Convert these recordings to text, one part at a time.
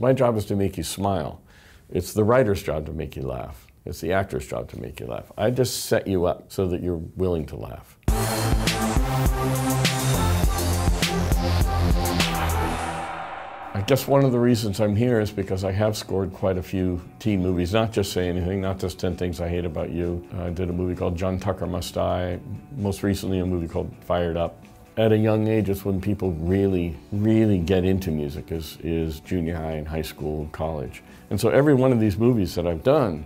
My job is to make you smile. It's the writer's job to make you laugh. It's the actor's job to make you laugh. I just set you up so that you're willing to laugh. I guess one of the reasons I'm here is because I have scored quite a few teen movies, not just Say Anything, not just 10 Things I Hate About You. I did a movie called John Tucker Must Die, most recently a movie called Fired Up. At a young age, it's when people really get into music, is junior high and high school and college. And so every one of these movies that I've done,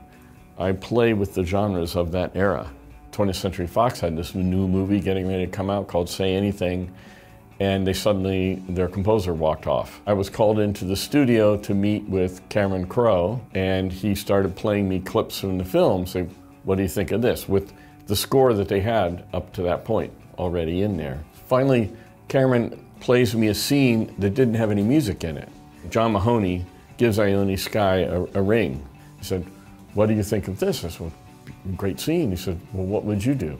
I play with the genres of that era. 20th Century Fox had this new movie getting ready to come out called Say Anything, and their composer walked off. I was called into the studio to meet with Cameron Crowe, and he started playing me clips from the film, saying, what do you think of this? With the score that they had up to that point already in there. Finally, Cameron plays me a scene that didn't have any music in it. John Mahoney gives Ione Skye a ring. He said, what do you think of this? I said, well, great scene. He said, well, what would you do?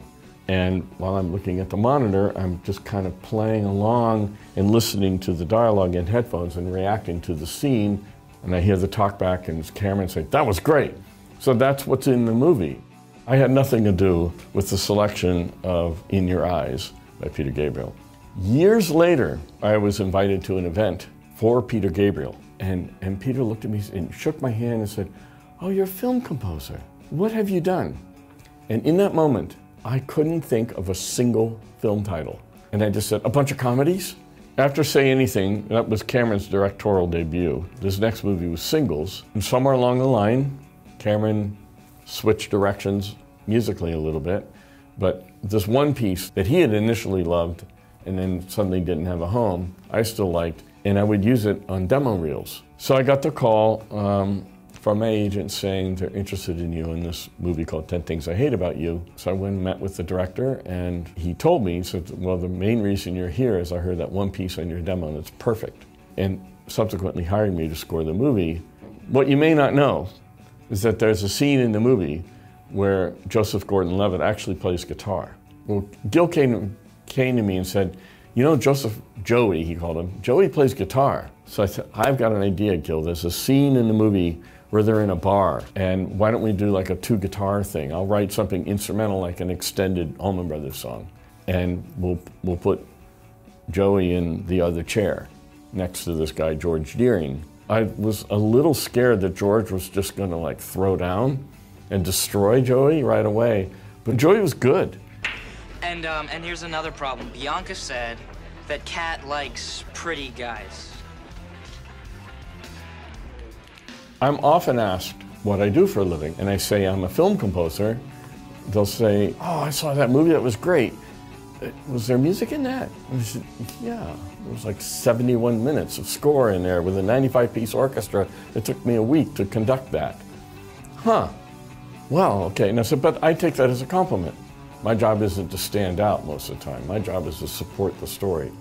And while I'm looking at the monitor, I'm just kind of playing along and listening to the dialogue in headphones and reacting to the scene. And I hear the talk back and Cameron say, that was great. So that's what's in the movie. I had nothing to do with the selection of In Your Eyes by Peter Gabriel. Years later, I was invited to an event for Peter Gabriel. And Peter looked at me and shook my hand and said, oh, you're a film composer. What have you done? And in that moment, I couldn't think of a single film title. And I just said, a bunch of comedies? After Say Anything, that was Cameron's directorial debut. This next movie was Singles. And somewhere along the line, Cameron switched directions musically a little bit. But this one piece that he had initially loved and then suddenly didn't have a home, I still liked, and I would use it on demo reels. So I got the call from my agent saying they're interested in you in this movie called 10 Things I Hate About You. So I went and met with the director, and he told me, he said, well, the main reason you're here is I heard that one piece on your demo and it's perfect. And subsequently hired me to score the movie. What you may not know is that there's a scene in the movie where Joseph Gordon Levitt actually plays guitar. Well, Gil came to me and said, you know, Joey, he called him, Joey plays guitar. So I said, I've got an idea, Gil. There's a scene in the movie where they're in a bar, and why don't we do like a 2-guitar thing? I'll write something instrumental, like an extended Allman Brothers song, and we'll put Joey in the other chair next to this guy, George Deering. I was a little scared that George was just gonna like throw down and destroy Joey right away, but Joey was good. And here's another problem. Bianca said that Kat likes pretty guys. I'm often asked what I do for a living, and I say I'm a film composer. They'll say, oh, I saw that movie, that was great. Was there music in that? I said, yeah, there was like 71 minutes of score in there with a 95-piece orchestra. It took me a week to conduct that. Huh, well, okay. And I said, but I take that as a compliment. My job isn't to stand out most of the time. My job is to support the story.